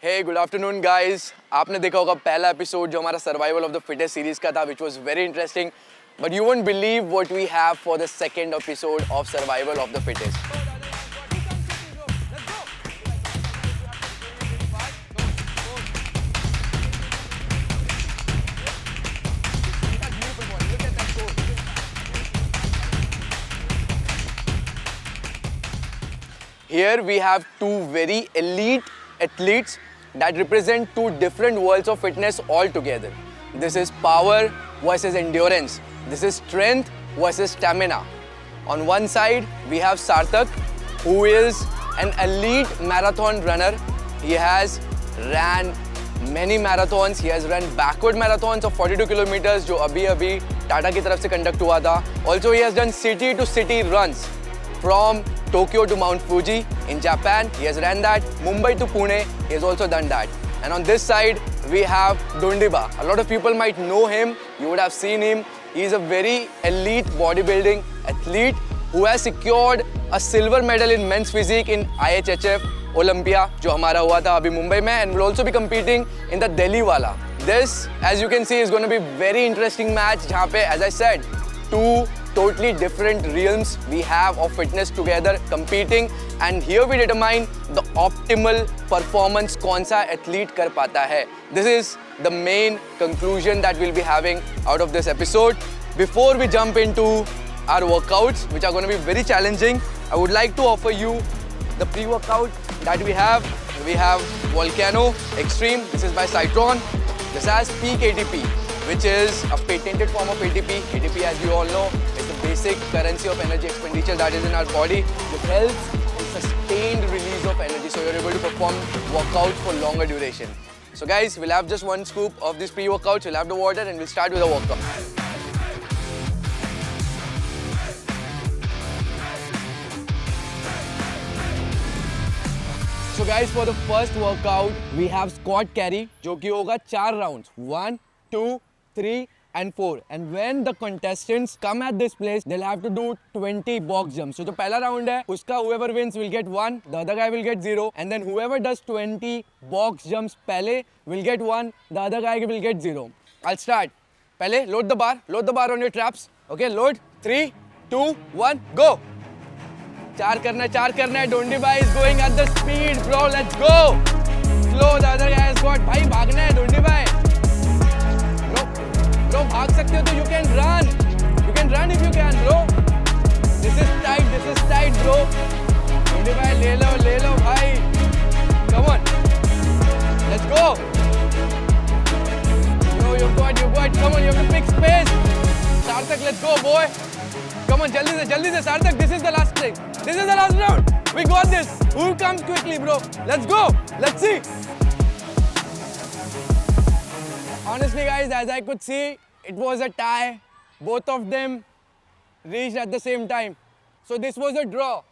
Hey, good afternoon guys. आपने देखा होगा पहला एपिसोड जो हमारा survival of the fittest series का था, which was very interesting. But you won't believe what we have for the second episode of survival of the fittest. Here we have two very elite athletes that represent two different worlds of fitness altogether. This is power versus endurance. This is strength versus stamina. On one side, we have Sarthak, who is an elite marathon runner. He has ran many marathons. He has run backward marathons of 42 kilometers, जो अभी टाटा की तरफ से conduct हुआ था. Also, he has done city to city runs from Tokyo to Mount Fuji in Japan. He has ran that. Mumbai to Pune, he has also done that. And on this side, we have Dondiba. A lot of people might know him. You would have seen him. He is a very elite bodybuilding athlete who has secured a silver medal in men's physique in IHHF Olympia, जो हमारा हुआ था अभी मुंबई में, and will also be competing in the Delhi wala. This, as you can see, is going to be very interesting match. जहाँ पे, as I said, two totally different realms we have of fitness together competing, and here we determine the optimal performance कौन सा athlete कर पाता है. This is the main conclusion that we'll be having out of this episode. Before we jump into our workouts, which are going to be very challenging, I would like to offer you the pre-workout that we have. We have Volcano Extreme. This is by Cytron. This has Peak ATP, which is a patented form of ATP. ATP, as you all know, is the basic currency of energy expenditure that is in our body. It helps in sustained release of energy, so you're able to perform workouts for longer duration. So guys, we'll have just one scoop of these pre-workouts. We'll have the water and we'll start with the workout. So guys, for the first workout, we have squat carry, जो कि होगा 4 rounds. 1, 2, 3 and 4. And when the contestants come at this place, they'll have to do 20 box jumps. So जो पहला round है, उसका whoever wins will get 1, the other guy will get 0. And then whoever does 20 box jumps पहले will get 1, the other guy will get 0. I'll start. पहले load the bar on your traps. Okay, load. 3, 2, 1, go. चार करना है. Dondiba is going at the speed, bro. Let's go. Slow, the other guy has got. भाई भागना है Dondiba. Bro, भाग सकते हो तो you can run. You can run if you can, bro. This is tight, bro. Dondiba, ले लो भाई. Come on. Let's go. Yo, you got. Come on, you have to pick space. Sarthak, let's go, boy. Come on, jaldi se, Sarthak, this is the last thing. This is the last round. We got this. Who comes quickly, bro? Let's go. Let's see. Honestly, guys, as I could see, it was a tie. Both of them reached at the same time. So this was a draw.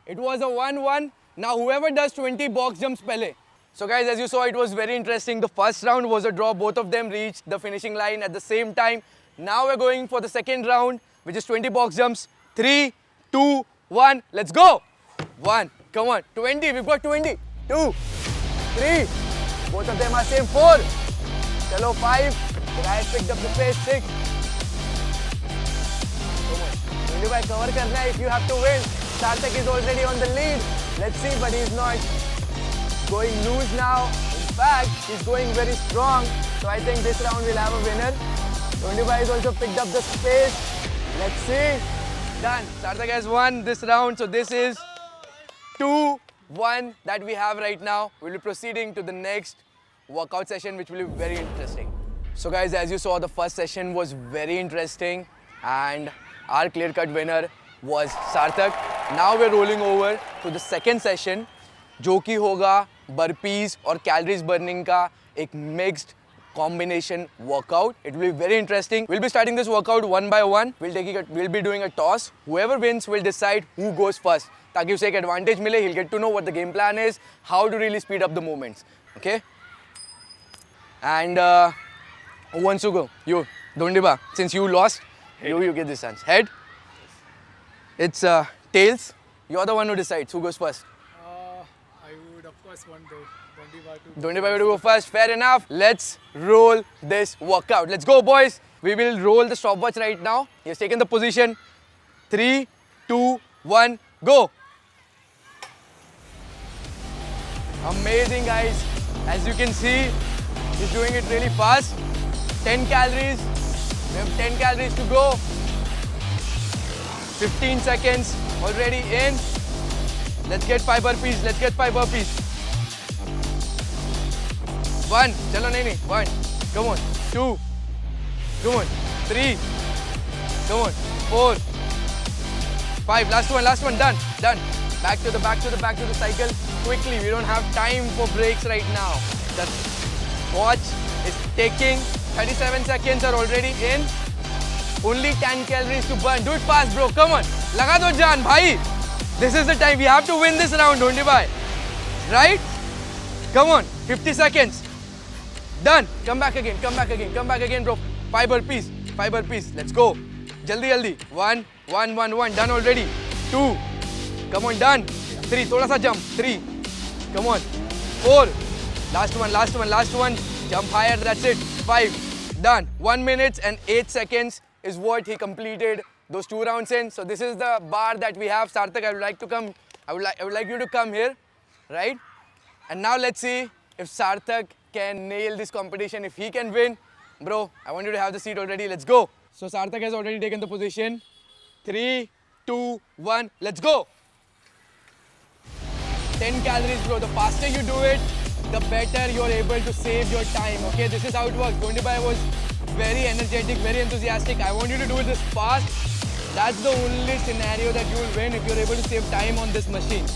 It was a 1-1. Now whoever does 20 box jumps pehle. So guys, as you saw, it was very interesting. The first round was a draw. Both of them reached the finishing line at the same time. Now we're going for the second round, which is 20 box jumps. 3, 2, 1, let's go. 1, come on, 20, we've got 20. 2, 3, both of them are same. 4, chalo 5, the guy picked up the pace. 6. Come on, Dondiba, cover karna hai if you have to win. Sarthak is already on the lead. Let's see, but he's not going loose now. In fact, he's going very strong. So I think this round will have a winner. Dondiba has also picked up the space. Let's see. Done. Sarthak has won this round. So this is 2-1 that we have right now. We'll be proceeding to the next workout session, which will be very interesting. So guys, as you saw, the first session was very interesting and our clear-cut winner was Sarthak. Now we're rolling over to the second session, जो कि होगा burpees और calories burning का एक mixed combination workout. It will be very interesting. We'll be starting this workout one by one. We'll be doing a toss. Whoever wins will decide who goes first. ताकि उसे एक advantage मिले. He'll get to know what the game plan is, how to really speed up the movements. Okay? And who wants to go? You, Dondiba. Since you lost, you get this chance. Head. It's tails. You're the one who decides who goes first. I would of first one day. Dondiba Dondiba will go first. Fair enough. Let's roll this workout. Let's go, boys. We will roll the stopwatch right now. He has taken the position. 3, 2, 1, go. Amazing, guys. As you can see, he's doing it really fast. 10 calories. We have 10 calories to go. 15 seconds already in. Let's get 5 burpees. Let's get 5 burpees. 1. Chalo, nahi. 1. Come on. 2. Come on. 3. Come on. 4. 5. Last one. Done. Back to the cycle. Quickly. We don't have time for breaks right now. The watch is ticking. 37 seconds are already in. Only 10 calories to burn. Do it fast, bro. Come on. Laga do jaan, bhai. This is the time. We have to win this round, Dondiba. Right? Come on. 50 seconds. Done. Come back again, bro. 5 burpees. Let's go. Jaldi. 1. Done already. 2. Come on, done. 3. Thoda sa jump. 3. Come on. 4. Last one. Jump higher. That's it. 5. Done. 1 minute and 8 seconds is what he completed those 2 rounds in. So this is the bar that we have. Sarthak, I would like you to come here, right? And now let's see if Sarthak can nail this competition. If he can win, bro, I want you to have the seat already. Let's go. So Sarthak has already taken the position. 3, 2, 1, let's go. 10 calories, bro. The faster you do it, the better you're able to save your time. Okay, this is how it works. Dondiba was very energetic, very enthusiastic. I want you to do this fast. That's the only scenario that you will win if you're able to save time on this machine.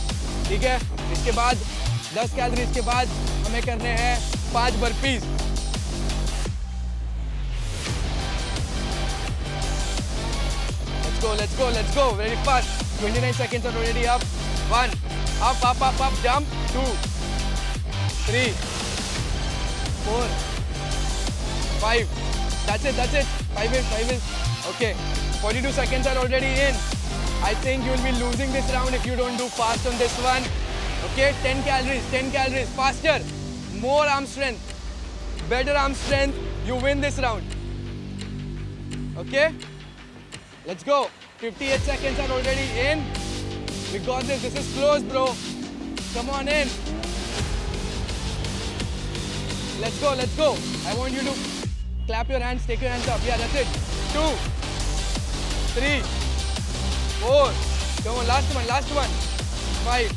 ठीक है? इसके बाद 10 calories के बाद हमें करने हैं 5 burpees. Let's go. Very fast. 29 seconds are already up. 1. Up. Jump. 2. 3. 4. 5. That's it. 5 is. Okay. 42 seconds are already in. I think you'll be losing this round if you don't do fast on this one. Okay, 10 calories. Faster. More arm strength. Better arm strength. You win this round. Okay? Let's go. 58 seconds are already in. We got this. This is close, bro. Come on in. Let's go. I want you to clap your hands, take your hands up. Yeah, that's it. 2, 3, 4. Come on, last one. 5.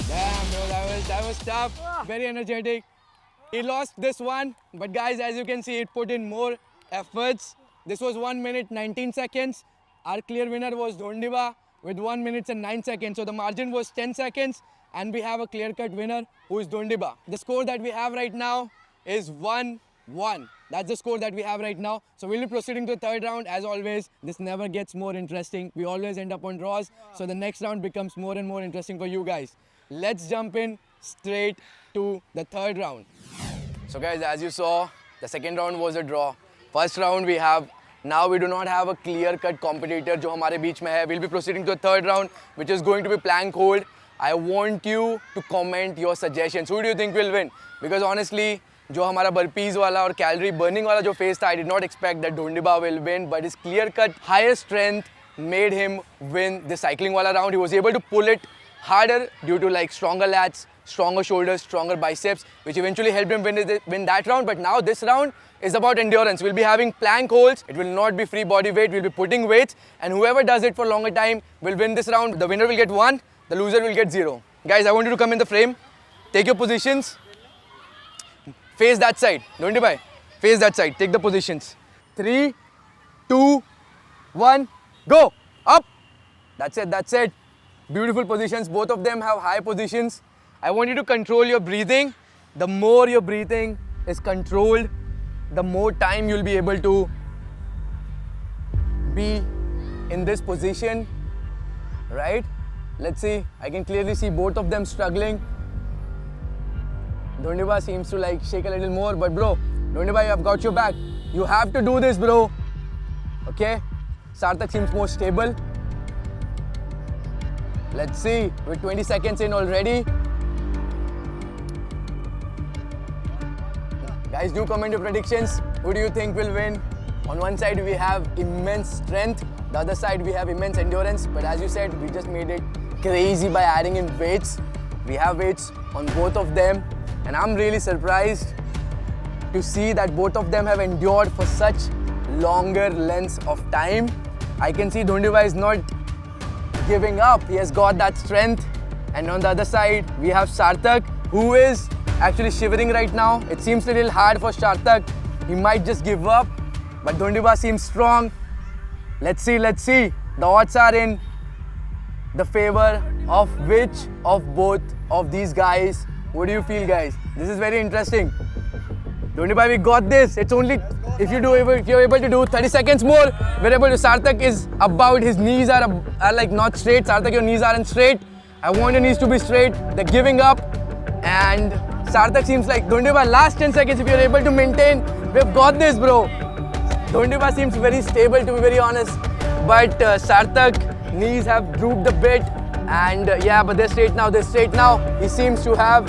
Damn, bro, that was tough. Very energetic. He lost this one, but guys, as you can see, it put in more efforts. This was 1 minute 19 seconds. Our clear winner was Dondiba with 1 minute and 9 seconds. So the margin was 10 seconds, and we have a clear-cut winner who is Dondiba. The score that we have right now is 1-1. That's the score that we have right now. So we'll be proceeding to the third round. As always, this never gets more interesting. We always end up on draws. So the next round becomes more and more interesting for you guys. Let's jump in straight to the third round. So guys, as you saw, the second round was a draw. First round now we do not have a clear-cut competitor जो हमारे बीच में है. We'll be proceeding to the third round, which is going to be plank hold. I want you to comment your suggestions. Who do you think will win? Because honestly, जो हमारा burpees वाला और calorie burning वाला जो phase था, I did not expect that Dondiba will win, but his clear-cut higher strength made him win the cycling वाला round. He was able to pull it harder due to like stronger lats, stronger shoulders, stronger biceps, which eventually helped him win that round. But now this round is about endurance. We'll be having plank holds. It will not be free body weight. We'll be putting weights, and whoever does it for longer time will win this round. The winner will get 1, the loser will get 0. Guys, I want you to come in the frame. Take your positions. Face that side. Dondiba, face that side. Take the positions. 3, 2, 1, go. Up. That's it. Beautiful positions. Both of them have high positions. I want you to control your breathing. The more your breathing is controlled, the more time you'll be able to be in this position, right? Let's see. I can clearly see both of them struggling. Dondiba seems to like shake a little more, but bro, Dondiba, I've got your back. You have to do this, bro. Okay? Sarthak seems more stable. Let's see. We're 20 seconds in already. Guys, do comment your predictions. Who do you think will win? On one side, we have immense strength. The other side, we have immense endurance. But as you said, we just made it crazy by adding in weights. We have weights on both of them. And I'm really surprised to see that both of them have endured for such longer lengths of time. I can see Dhondibai is not giving up. He has got that strength. And on the other side, we have Sarthak, who is actually shivering right now. It seems a little hard for Sarthak. He might just give up. But Dhondibai seems strong. Let's see. The odds are in the favor of which of both of these guys. What do you feel, guys? This is very interesting. Dhondibai, we got this. It's only if you're able to do 30 seconds more, we're able to. Sarthak is about, his knees are like not straight. Sarthak, your knees aren't straight. I want your knees to be straight. They're giving up. And Sarthak seems like, Dhondibai, last 10 seconds, if you're able to maintain, we've got this, bro. Dhondibai seems very stable, to be very honest. But Sarthak, knees have drooped a bit. And yeah, but they're straight now. He seems to have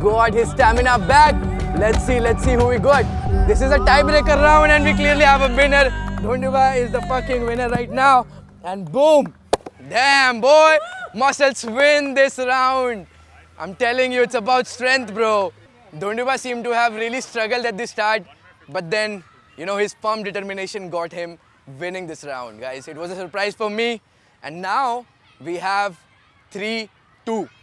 got his stamina back. Let's see who we got. This is a tiebreaker round and we clearly have a winner. Dhondibai is the fucking winner right now. And boom. Damn, boy. Muscles win this round. I'm telling you, it's about strength, bro. Dhondibai seemed to have really struggled at the start. But then, you know, his firm determination got him winning this round, guys. It was a surprise for me. And now we have 3-2.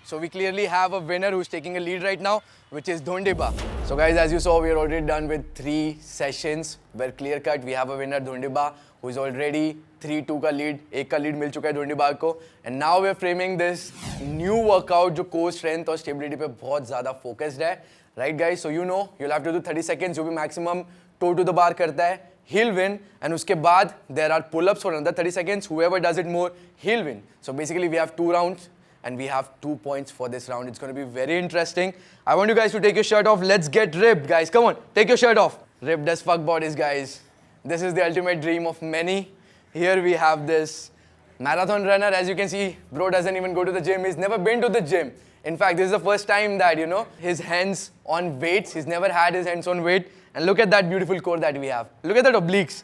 So we clearly have a winner who's taking a lead right now, which is Dhondibai. So guys, as you saw, we are already done with 3 sessions. Where clear cut, we have a winner, Dhondibai, who is already 3-2 का lead. एक का lead मिल चुका है Dhondibai को. And now we are framing this new workout जो core strength और stability पे बहुत ज़्यादा focused है. Right guys, so you know, you'll have to do 30 seconds. जो भी maximum toe to the bar करता है, he'll win. And उसके बाद there are pull-ups for another 30 seconds. Whoever does it more, he'll win. So basically we have 2 rounds. And we have 2 points for this round. It's going to be very interesting. I want you guys to take your shirt off. Let's get ripped, guys. Come on, take your shirt off. Ripped as fuck bodies, guys. This is the ultimate dream of many. Here we have this marathon runner. As you can see, bro doesn't even go to the gym. He's never been to the gym. In fact, this is the first time that, you know, his hands on weights. He's never had his hands on weight. And look at that beautiful core that we have. Look at that obliques.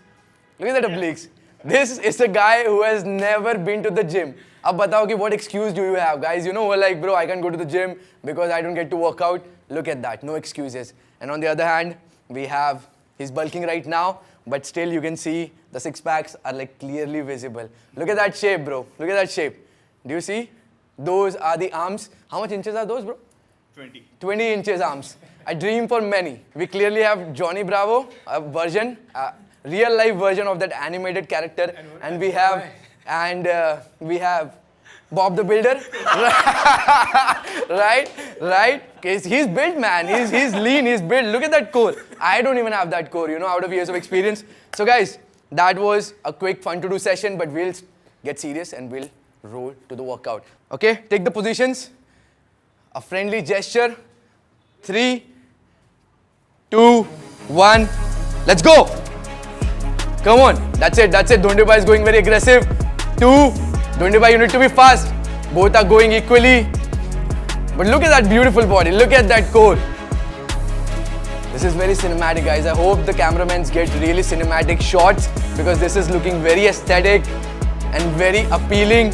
Look at that obliques. This is a guy who has never been to the gym. Ab batao ki what excuse do you have, guys? You know, we're like, bro, I can't go to the gym because I don't get to work out. Look at that, no excuses. And on the other hand, we have, he's bulking right now, but still you can see the 6 packs are like clearly visible. Look at that shape, bro. Look at that shape. Do you see? Those are the arms. How much inches are those, bro? 20. 20 inches arms. A dream for many. We clearly have Johnny Bravo, a version, a real life version of that animated character. And we have Bob the Builder. right? He's built, man. He's lean, he's built. Look at that core. I don't even have that core, you know, out of years of experience. So guys, that was a quick fun to do session, but we'll get serious and we'll roll to the workout. Okay, take the positions. A friendly gesture. 3, 2, 1. Let's go. Come on. That's it. Dhondibai is going very aggressive. 2. Dhondibai, you need to be fast. Both are going equally. But look at that beautiful body. Look at that core. This is very cinematic, guys. I hope the cameramans get really cinematic shots because this is looking very aesthetic and very appealing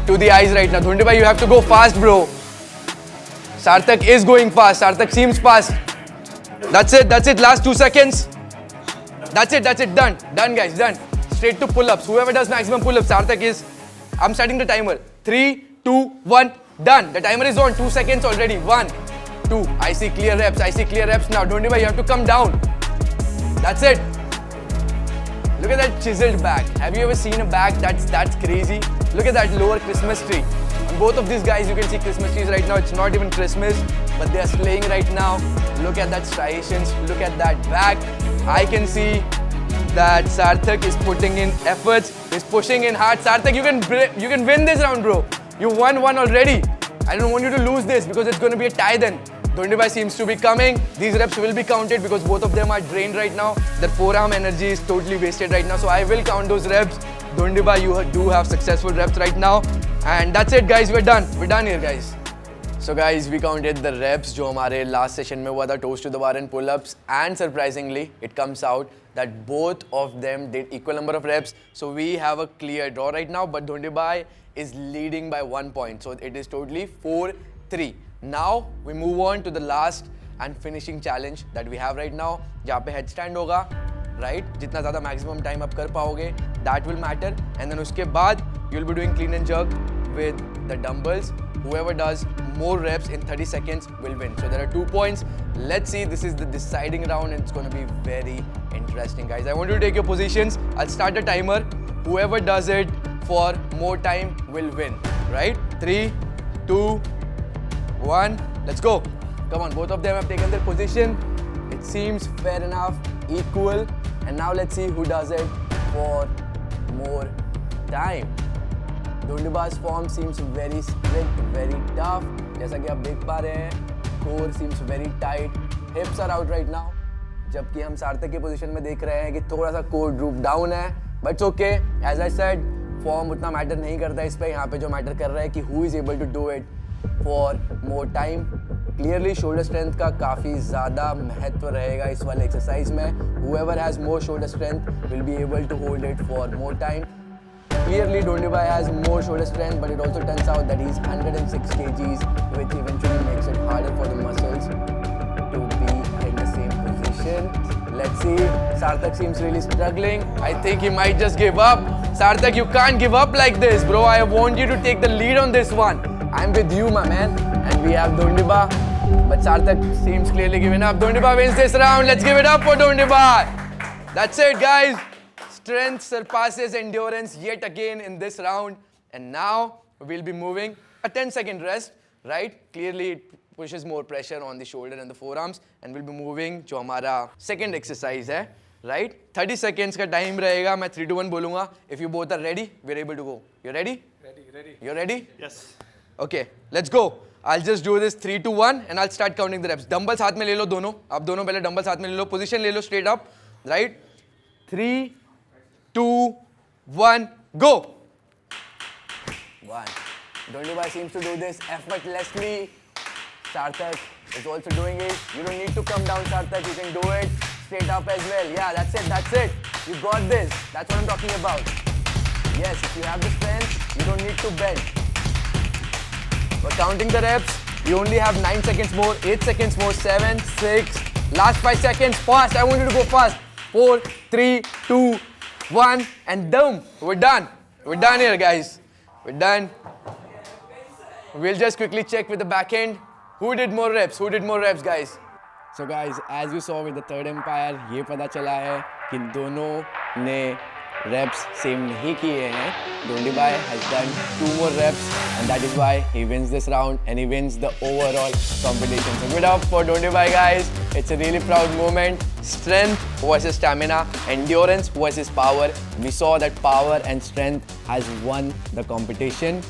to the eyes right now. Dhondibai, you have to go fast, bro. Sarthak is going fast. Sarthak seems fast. That's it. Last 2 seconds. That's it. Done, guys. Done. Straight to pull-ups. Whoever does maximum pull-ups, Sarthak is... I'm starting the timer. 3, 2, 1, done. The timer is on. 2 seconds already. 1, 2. I see clear reps. Now, Dhondibai, you have to come down. That's it. Look at that chiseled back. Have you ever seen a back that's crazy? Look at that lower Christmas tree. On both of these guys, you can see Christmas trees right now. It's not even Christmas, but they are slaying right now. Look at that striations. Look at that back. I can see that Sarthak is putting in efforts. He's pushing in hard. Sarthak, you can win this round, bro. You won one already. I don't want you to lose this because it's going to be a tie then. Dhondibai seems to be coming. These reps will be counted because both of them are drained right now. Their forearm energy is totally wasted right now. So I will count those reps. Dhondibai, you do have successful reps right now. And that's it, guys. We're done. We're done here, guys. So guys, we counted the reps जो हमारे last session में हुआ था toes to the bar and pull-ups, and surprisingly it comes out that both of them did equal number of reps. So we have a clear draw right now, but Dhondibai is leading by 1 point. So it is totally 4-3. Now we move on to the last and finishing challenge that we have right now, जहाँ पे headstand होगा, right? जितना ज़्यादा maximum time आप कर पाओगे, that will matter. And then उसके बाद you'll be doing clean and jerk with the dumbbells. Whoever does more reps in 30 seconds will win. So there are 2 points. Let's see, this is the deciding round and it's going to be very interesting, guys. I want you to take your positions. I'll start the timer. Whoever does it for more time will win, right? 3, 2, 1, let's go. Come on, both of them have taken their position. It seems fair enough, equal. And now let's see who does it for more time. Dhondiba's form seems very strict, very tough. जैसा कि आप देख पा रहे हैं, core seems very tight. Hips are out right now. जबकि हम सार्थक की पोजीशन में देख रहे हैं कि थोड़ा सा core droop down है. But it's okay. As I said, form उतना मैटर नहीं करता इस पे. यहाँ पे जो मैटर कर रहा है कि who is able to do it for more time. Clearly shoulder strength का काफ़ी ज़्यादा महत्व रहेगा इस वाले एक्सरसाइज में. Whoever has more shoulder strength will be able to hold it for more time. Clearly, Dhondibai has more shoulder strength, but it also turns out that he's 106 kgs, which eventually makes it harder for the muscles to be in the same position. Let's see. Sarthak seems really struggling. I think he might just give up. Sarthak, you can't give up like this, bro. I want you to take the lead on this one. I'm with you, my man. And we have Dhondibai. But Sarthak seems clearly giving up. Dhondibai wins this round. Let's give it up for Dhondibai. That's it, guys. Strength surpasses endurance yet again in this round. And now we'll be moving a 10-second rest, right? Clearly it pushes more pressure on the shoulder and the forearms. And we'll be moving जो हमारा second exercise है, right? 30 seconds का time रहेगा. मैं 3, 2, 1 बोलूँगा. If you both are ready, we're able to go. You ready? Ready. You're ready? Yes. Okay, let's go. I'll just do this 3, 2, 1 and I'll start counting the reps. Dumbbells हाथ में ले लो दोनों. आप दोनों पहले dumbbells हाथ में ले लो. Position ले लो straight up, right? 3, 2, 1, go! 1. Dhondibai seems to do this effortlessly. Sarthak is also doing it. You don't need to come down, Sarthak. You can do it straight up as well. Yeah, that's it. You got this. That's what I'm talking about. Yes, if you have the strength, you don't need to bend. We're counting the reps. You only have 9 seconds more, 8 seconds more, 7, 6, last 5 seconds. Fast. I want you to go fast. 4, 3, 2, 1 and boom, we're done. We're done here, guys. We're done. We'll just quickly check with the back end. Who did more reps? Guys? So guys, as you saw with the third empire, ये पता चला है कि दोनों ने reps same नहीं किए हैं. Dhondibai has done 2 more reps and that is why he wins this round and he wins the overall competition. So good up for Dhondibai, guys. It's a really proud moment. Strength versus stamina, endurance versus power. We saw that power and strength has won the competition.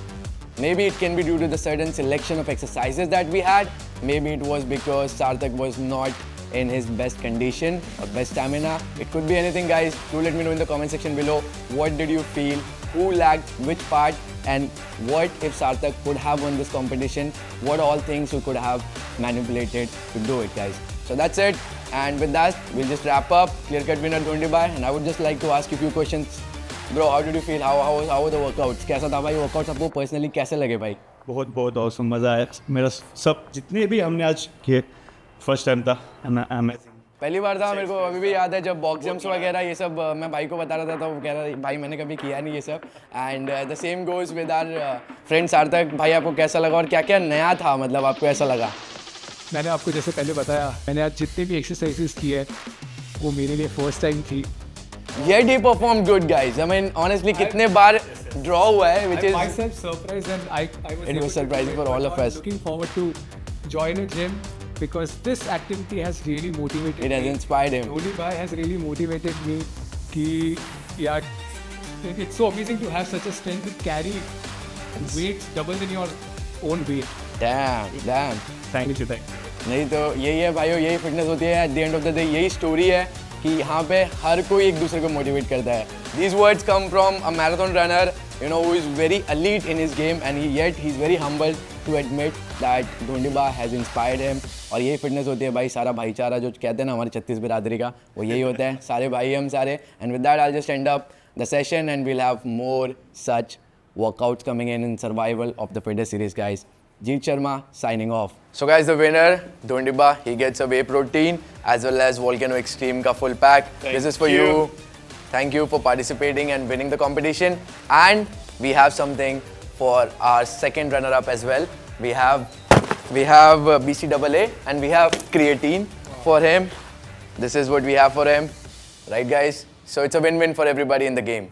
Maybe it can be due to the certain selection of exercises that we had. Maybe it was because Sarthak was not in his best condition or best stamina. It could be anything, guys. Do let me know in the comment section below. What did you feel? Who lacked which part? And what if Sarthak could have won this competition? What all things you could have manipulated to do it, guys? So that's it. And with that, we'll just wrap up. Clear-cut winner Dhondibai. And I would just like to ask you a few questions. Bro, how did you feel? How were the workouts? कैसा था भाई workouts आपको personally कैसे लगे भाई? बहुत awesome, मज़ा आया. मेरा सब जितने भी हमने आज किए फर्स्ट टाइम था. अमेजिंग. पहली बार था. मेरे को अभी भी याद है जब बॉक्स जंप्स वगैरह ये सब मैं भाई को बता रहा था तो वो कह रहा था भाई मैंने कभी किया नहीं ये सब. And the same goes with our friend Sarthak. भाई आपको कैसा लगा और क्या क्या नया था, मतलब आपको ऐसा लगा? मैंने आपको जैसे पहले बताया, मैंने आज जितने भी एक्सरसाइजेस किए हैं वो मेरे लिए फर्स्ट टाइम थी. Yet he performed good, guys. I mean, honestly, कितने बार draw हुआ है, which is myself surprised and I was it was surprising for all of us. Looking forward to join a gym because this activity has really motivated It has me. inspired him. Dhondibai has really motivated me कि यार it's so amazing to have such a strength to carry weights double than your own weight. Damn. Thank you. नहीं तो यही है भाइयों, यही fitness होती है. At the end of the day, यही स्टोरी है कि यहाँ पे हर कोई एक दूसरे को मोटिवेट करता है. These words come from a marathon runner you know, who is very elite in his game, and yet he's very humble to admit that Dhondiba has inspired him. और यही फिटनेस होती है भाई, सारा भाईचारा जो कहते हैं ना हमारी छत्तीस बिरादरी का, वो यही होता है, सारे भाई हम सारे. And with that, I'll just end up the session, and we'll have more such workouts coming in survival of the fittest series, guys. Jeet Sharma signing off. So guys, the winner, Dhondiba, he gets a whey protein as well as Volcano Extreme ka full pack. This is for you. Thank you for participating and winning the competition. And we have something for our second runner-up as well. We have BCAA and we have creatine for him. This is what we have for him. Right, guys? So it's a win-win for everybody in the game.